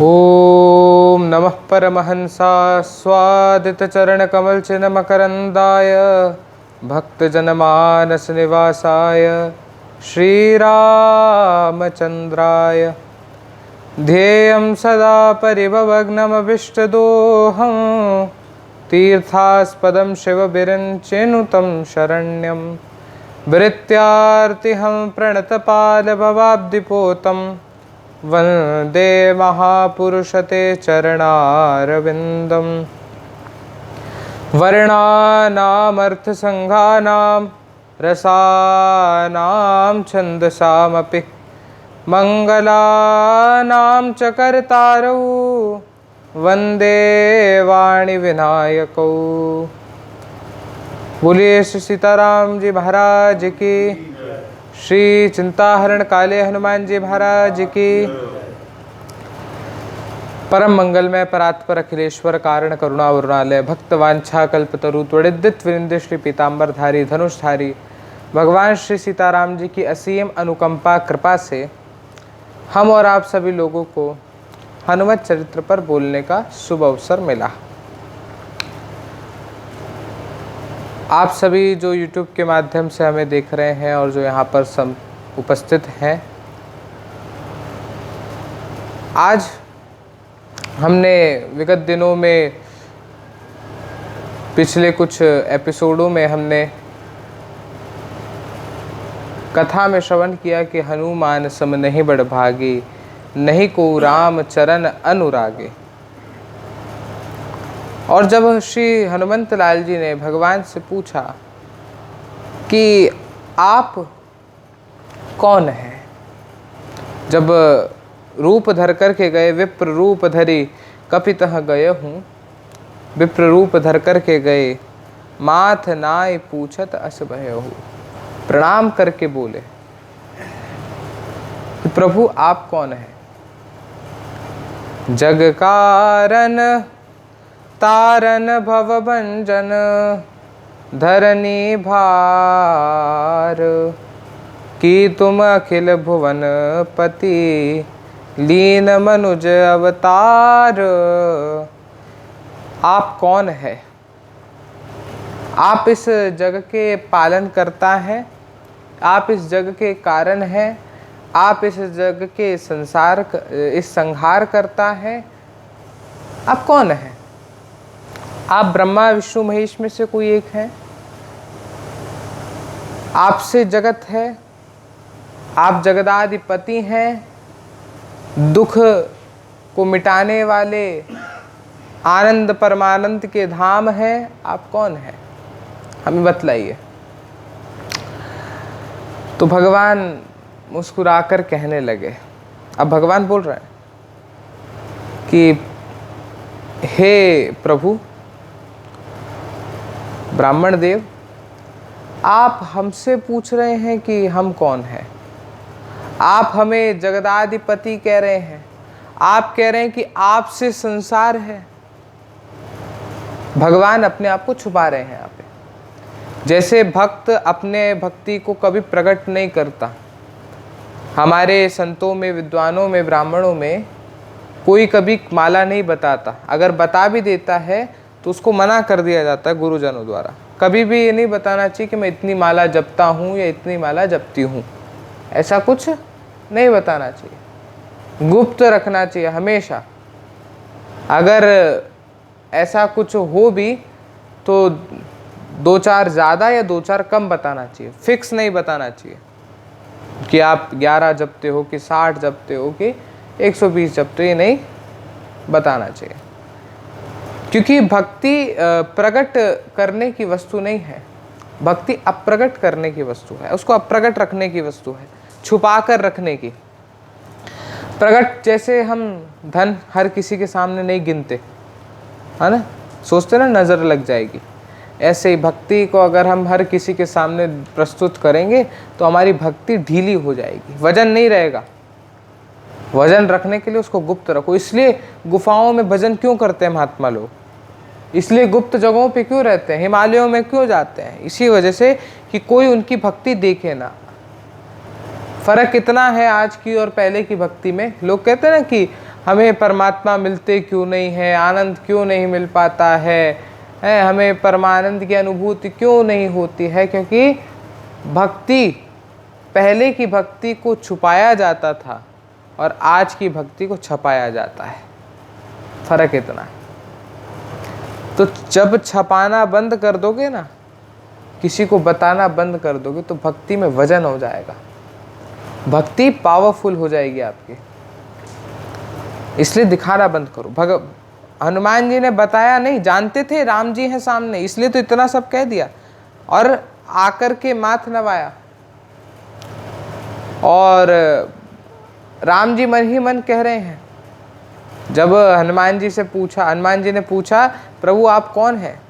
ओम नमः परमहंसा स्वादितचरणकमलचिन्मकरन्दाय भक्तजनमानस निवासाय श्रीरामचन्द्राय ध्येयं सदा परिभवग्नमभिष्टदोहं तीर्थास्पदं शिवविरञ्चिनुतं शरण्यं वृत्यार्तिहं प्रणतपालभवाब्धिपोतं वन्दे महापुरुषते चरणारविन्दं वर्णानामर्थसङ्घानां रसानां छन्दसामपि मङ्गलानां च कर्तारौ वन्दे वाणीविनायकौ। बोलिए श्री सीताराम जी महाराज की, श्री चिंताहरण काले हनुमान जी महाराज की। परम मंगलमय परात्पर अखिलेश्वर कारण करुणा वरुणालय भक्तवांछा कल्पतरु त्वरित विरिंद श्री पीताम्बरधारी धनुषधारी भगवान श्री सीताराम जी की असीम अनुकंपा कृपा से हम और आप सभी लोगों को हनुमत चरित्र पर बोलने का शुभ अवसर मिला। आप सभी जो YouTube के माध्यम से हमें देख रहे हैं और जो यहाँ पर सब उपस्थित हैं, आज हमने विगत दिनों में पिछले कुछ एपिसोडों में हमने कथा में श्रवण किया कि हनुमान सम नहीं बड़भागी, नहीं को राम चरण अनुरागे। और जब श्री हनुमंत लाल जी ने भगवान से पूछा कि आप कौन हैं, जब रूप धर कर के गए, विप्र रूप धरी कपितः गए हूँ, विप्र रूप धर कर के गए, माथ नाय पूछत अस भयहु। प्रणाम करके बोले कि प्रभु आप कौन हैं। जग कारण तारन भवभंजन धरनी भार, की तुम अखिल भुवन पति लीन मनुज अवतार। आप कौन है? आप इस जग के पालन करता हैं, आप इस जग के कारण हैं, आप इस जग के इस संहार करता है। आप कौन है? आप ब्रह्मा विष्णु महेश में से कोई एक हैं? आपसे जगत है, आप जगदाधिपति हैं, दुख को मिटाने वाले आनंद परमानंद के धाम हैं। आप कौन है? हमें बतलाइए। तो भगवान मुस्कुराकर कहने लगे। अब भगवान बोल रहे हैं कि हे प्रभु ब्राह्मण देव, आप हमसे पूछ रहे हैं कि हम कौन हैं। आप हमें जगदाधिपति कह रहे हैं, आप कह रहे हैं कि आपसे संसार है। भगवान अपने आप को छुपा रहे हैं यहाँ पे। जैसे भक्त अपने भक्ति को कभी प्रकट नहीं करता, हमारे संतों में, विद्वानों में, ब्राह्मणों में कोई कभी माला नहीं बताता। अगर बता भी देता है तो उसको मना कर दिया जाता है गुरुजनों द्वारा। कभी भी ये नहीं बताना चाहिए कि मैं इतनी माला जपता हूँ या इतनी माला जपती हूँ, ऐसा कुछ नहीं बताना चाहिए, गुप्त रखना चाहिए हमेशा। अगर ऐसा कुछ हो भी तो 2-4 ज़्यादा या 2-4 कम बताना चाहिए, फिक्स नहीं बताना चाहिए कि आप 11 जपते हो कि 60 जपते हो कि 120 जपते हो, ये नहीं बताना चाहिए। क्योंकि भक्ति प्रकट करने की वस्तु नहीं है, भक्ति अप्रकट करने की वस्तु है, उसको अप्रकट रखने की वस्तु है, छुपा कर रखने की। प्रकट जैसे हम धन हर किसी के सामने नहीं गिनते, है ना, सोचते ना नज़र लग जाएगी, ऐसे ही भक्ति को अगर हम हर किसी के सामने प्रस्तुत करेंगे तो हमारी भक्ति ढीली हो जाएगी, वजन नहीं रहेगा। वजन रखने के लिए उसको गुप्त रखो। इसलिए गुफाओं में भजन क्यों करते हैं महात्मा लोग, इसलिए गुप्त जगहों पे क्यों रहते हैं, हिमालयों में क्यों जाते हैं, इसी वजह से कि कोई उनकी भक्ति देखे ना। फर्क कितना है आज की और पहले की भक्ति में। लोग कहते हैं ना कि हमें परमात्मा मिलते क्यों नहीं है, आनंद क्यों नहीं मिल पाता है, हमें परमानंद की अनुभूति क्यों नहीं होती है? क्योंकि भक्ति, पहले की भक्ति को छुपाया जाता था और आज की भक्ति को छपाया जाता है। फर्क इतना है। तो जब छपाना बंद कर दोगे ना, किसी को बताना बंद कर दोगे, तो भक्ति में वजन हो जाएगा, भक्ति पावरफुल हो जाएगी आपकी। इसलिए दिखाना बंद करो। हनुमान जी ने बताया नहीं, जानते थे राम जी हैं सामने, इसलिए तो इतना सब कह दिया और आकर के माथ नवाया। और राम जी मन ही मन कह रहे हैं। जब हनुमान जी से पूछा, हनुमान जी ने पूछा प्रभु आप कौन हैं,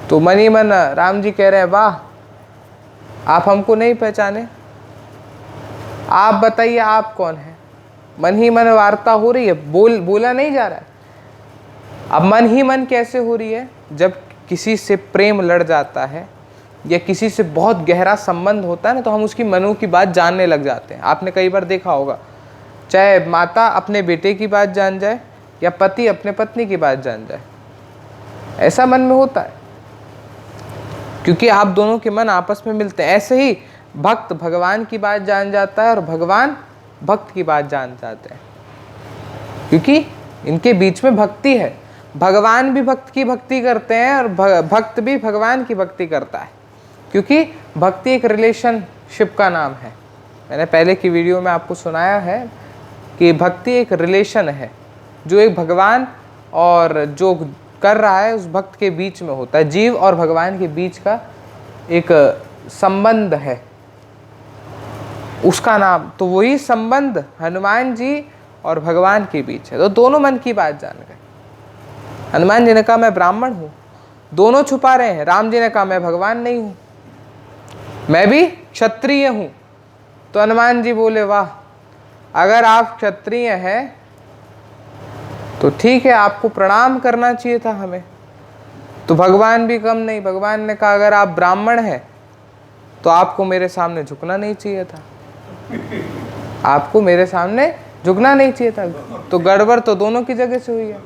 तो मन ही मन राम जी कह रहे हैं वाह आप हमको नहीं पहचाने, आप बताइए आप कौन हैं। मन ही मन वार्ता हो रही है, बोला नहीं जा रहा है। अब मन ही मन कैसे हो रही है? जब किसी से प्रेम लड़ जाता है या किसी से बहुत गहरा संबंध होता है ना, तो हम उसकी मनों की बात जानने लग जाते हैं। आपने कई बार देखा होगा, चाहे माता अपने बेटे की बात जान जाए या पति अपने पत्नी की बात जान जाए, ऐसा मन में होता है क्योंकि आप दोनों के मन आपस में मिलते हैं। ऐसे ही भक्त भगवान की बात जान जाता है और भगवान भक्त की बात जान जाते हैं, क्योंकि इनके बीच में भक्ति है। भगवान भी भक्त की भक्ति करते हैं और भक्त भी भगवान की भक्ति करता है, क्योंकि भक्ति एक रिलेशनशिप का नाम है। मैंने पहले की वीडियो में आपको सुनाया है कि भक्ति एक रिलेशन है, जो एक भगवान और जो कर रहा है उस भक्त के बीच में होता है। जीव और भगवान के बीच का एक संबंध है, उसका नाम, तो वही संबंध हनुमान जी और भगवान के बीच है। तो दोनों मन की बात जान गए। हनुमान जी ने कहा मैं ब्राह्मण हूँ, दोनों छुपा रहे हैं। राम जी ने कहा मैं भगवान नहीं हूँ, मैं भी क्षत्रिय हूँ। तो हनुमान जी बोले वाह, अगर आप क्षत्रिय हैं तो ठीक है, आपको प्रणाम करना चाहिए था हमें। तो भगवान भी कम नहीं, भगवान ने कहा अगर आप ब्राह्मण हैं तो आपको मेरे सामने झुकना नहीं चाहिए था, आपको मेरे सामने झुकना नहीं चाहिए था। तो गड़बड़ तो दोनों की जगह से हुई है,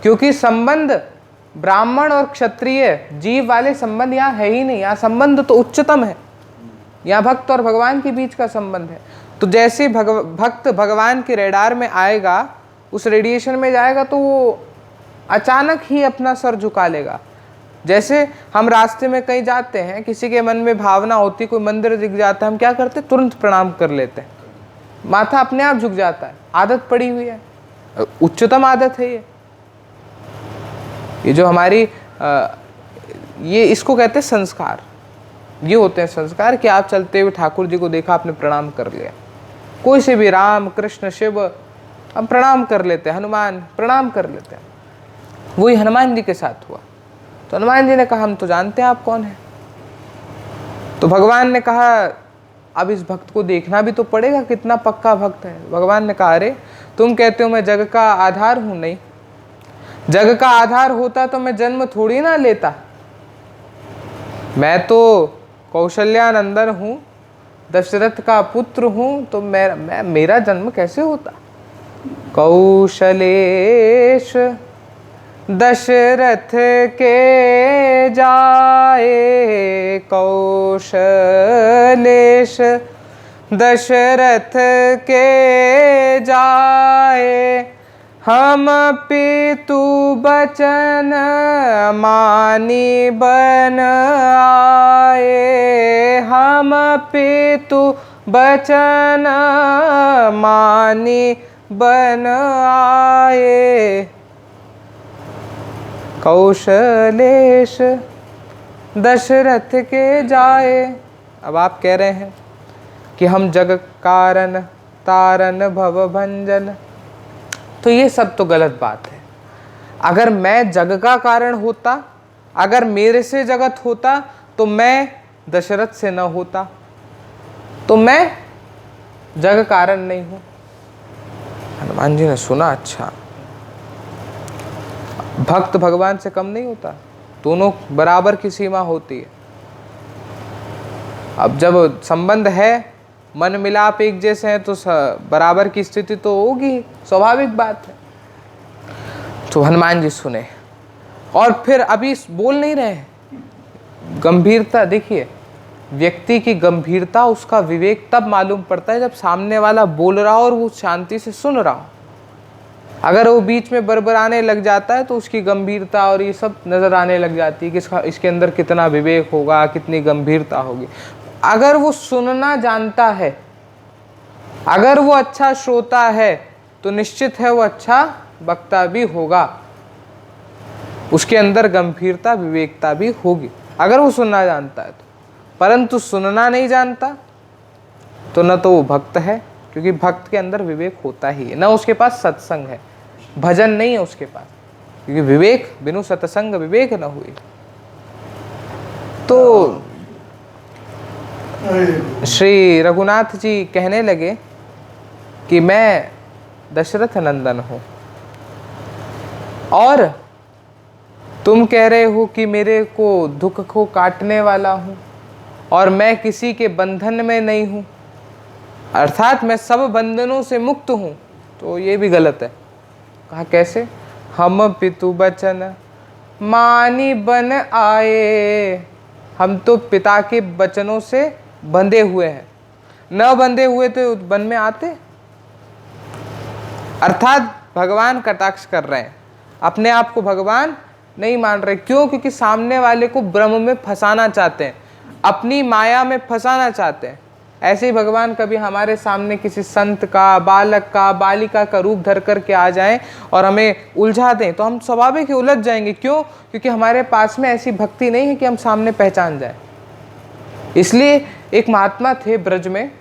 क्योंकि संबंध ब्राह्मण और क्षत्रिय जीव वाले संबंध यहाँ है ही नहीं। यहाँ संबंध तो उच्चतम है, यहाँ भक्त और भगवान के बीच का संबंध है। तो जैसे भक्त भगवान के रेडार में आएगा, उस रेडिएशन में जाएगा, तो वो अचानक ही अपना सर झुका लेगा। जैसे हम रास्ते में कहीं जाते हैं, किसी के मन में भावना होती, कोई मंदिर दिख जाता है, हम क्या करते हैं, तुरंत प्रणाम कर लेते हैं, माथा अपने आप झुक जाता है। आदत पड़ी हुई है, उच्चतम आदत है ये जो हमारी ये इसको कहते हैं संस्कार। ये होते हैं संस्कार कि आप चलते हुए ठाकुर जी को देखा, आपने प्रणाम कर लिया। कोई से भी, राम कृष्ण शिव, हम प्रणाम कर लेते हैं, हनुमान प्रणाम कर लेते हैं। वही हनुमान जी के साथ हुआ। तो हनुमान जी ने कहा हम तो जानते हैं आप कौन हैं। तो भगवान ने कहा अब इस भक्त को देखना भी तो पड़ेगा, कितना पक्का भक्त है। भगवान ने कहा अरे तुम कहते हो मैं जग का आधार हूं, नहीं, जग का आधार होता तो मैं जन्म थोड़ी ना लेता। मैं तो कौशल्यानंदन हूं, दशरथ का पुत्र हूं, तो मेरा जन्म कैसे होता। कौशलेश दशरथ के जाए, कौशलेश दशरथ के जाए, हम पितु बचन मानी बन आए, हम पितु बचन मानी बन आए, कौशलेश दशरथ के जाए। अब आप कह रहे हैं कि हम जग कारण तारन भव भंजन, तो ये सब तो गलत बात है। अगर मैं जग का कारण होता, अगर मेरे से जगत होता, तो मैं दशरथ से न होता, तो मैं जग कारण नहीं हूं। हनुमान जी ने सुना, अच्छा, भक्त भगवान से कम नहीं होता, दोनों बराबर की सीमा होती है। अब जब संबंध है, मन मिलाप एक जैसे हैं तो बराबर की स्थिति तो होगी, स्वाभाविक बात है। तो हनुमान जी सुने और फिर अभी बोल नहीं रहे हैं। गंभीरता देखिए, व्यक्ति की गंभीरता, उसका विवेक तब मालूम पड़ता है जब सामने वाला बोल रहा हो और वो शांति से सुन रहा हो। अगर वो बीच में बरबराने लग जाता है तो उसकी गंभीरता और ये सब नज़र आने लग जाती है कि इसके अंदर कितना विवेक होगा, कितनी गंभीरता होगी। अगर वो सुनना जानता है, अगर वो अच्छा श्रोता है, तो निश्चित है वो अच्छा वक्ता भी होगा, उसके अंदर गंभीरता विवेकता भी होगी, अगर वो सुनना जानता है तो। परंतु सुनना नहीं जानता तो न तो वो भक्त है, क्योंकि भक्त के अंदर विवेक होता ही है, न उसके पास सत्संग है, भजन नहीं है उसके पास, क्योंकि विवेक बिनु सत्संग विवेक न हुई। तो श्री रघुनाथ जी कहने लगे कि मैं दशरथ नंदन हूं और तुम कह रहे हो कि मेरे को दुख को काटने वाला हूं और मैं किसी के बंधन में नहीं हूं, अर्थात मैं सब बंधनों से मुक्त हूं। तो ये भी गलत है। कहा कैसे? हम पितु बचन मानी बन आए, हम तो पिता के वचनों से बंधे हुए हैं, न बंधे हुए तो वन में आते। अर्थात भगवान कटाक्ष कर रहे हैं, अपने आप को भगवान नहीं मान रहे। क्यों? क्योंकि सामने वाले को ब्रह्म में फंसाना चाहते हैं, अपनी माया में फंसाना चाहते हैं। ऐसे ही भगवान कभी हमारे सामने किसी संत का, बालक का, बालिका का रूप धर करके आ जाएं और हमें उलझा दें तो हम स्वाभाविक ही उलझ जाएंगे। क्यों? क्योंकि हमारे पास में ऐसी भक्ति नहीं है कि हम सामने पहचान जाए। इसलिए एक महात्मा थे ब्रज में,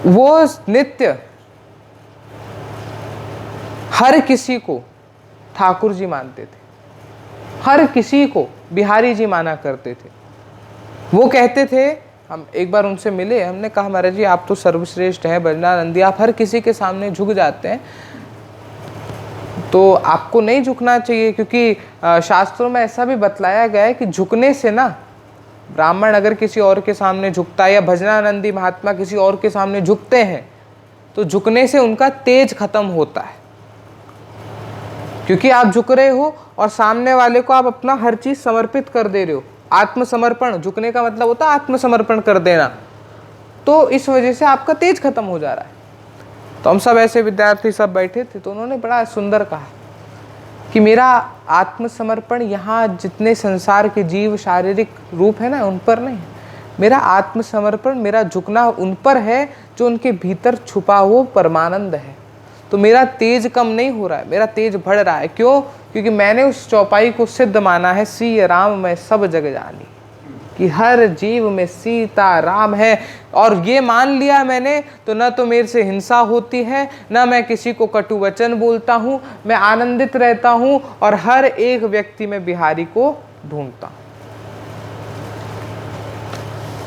वो नित्य हर किसी को ठाकुर जी मानते थे, हर किसी को बिहारी जी माना करते थे। वो कहते थे, हम एक बार उनसे मिले, हमने कहा महाराज जी आप तो सर्वश्रेष्ठ हैं, बजनानंदी, आप हर किसी के सामने झुक जाते हैं, तो आपको नहीं झुकना चाहिए, क्योंकि शास्त्रों में ऐसा भी बतलाया गया है कि झुकने से ना, ब्राह्मण अगर किसी और के सामने झुकता है या भजनानंदी महात्मा किसी और के सामने झुकते हैं तो झुकने से उनका तेज खत्म होता है, क्योंकि आप झुक रहे हो और सामने वाले को आप अपना हर चीज समर्पित कर दे रहे हो। आत्मसमर्पण, झुकने का मतलब होता है आत्मसमर्पण कर देना, तो इस वजह से आपका तेज खत्म हो जा रहा है। तो हम सब ऐसे विद्यार्थी सब बैठे थे, तो उन्होंने बड़ा सुंदर कहा कि मेरा आत्मसमर्पण यहाँ जितने संसार के जीव शारीरिक रूप है ना, उन पर नहीं, मेरा आत्मसमर्पण, मेरा झुकना उन पर है जो उनके भीतर छुपा हुआ परमानंद है। तो मेरा तेज कम नहीं हो रहा है, मेरा तेज बढ़ रहा है। क्यों? क्योंकि मैंने उस चौपाई को सिद्ध माना है, सी राम में सब जग जानी, कि हर जीव में सीता राम है। और ये मान लिया मैंने, तो न तो मेरे से हिंसा होती है, न मैं किसी को कटु वचन बोलता हूँ, मैं आनंदित रहता हूँ और हर एक व्यक्ति में बिहारी को ढूंढता हूँ।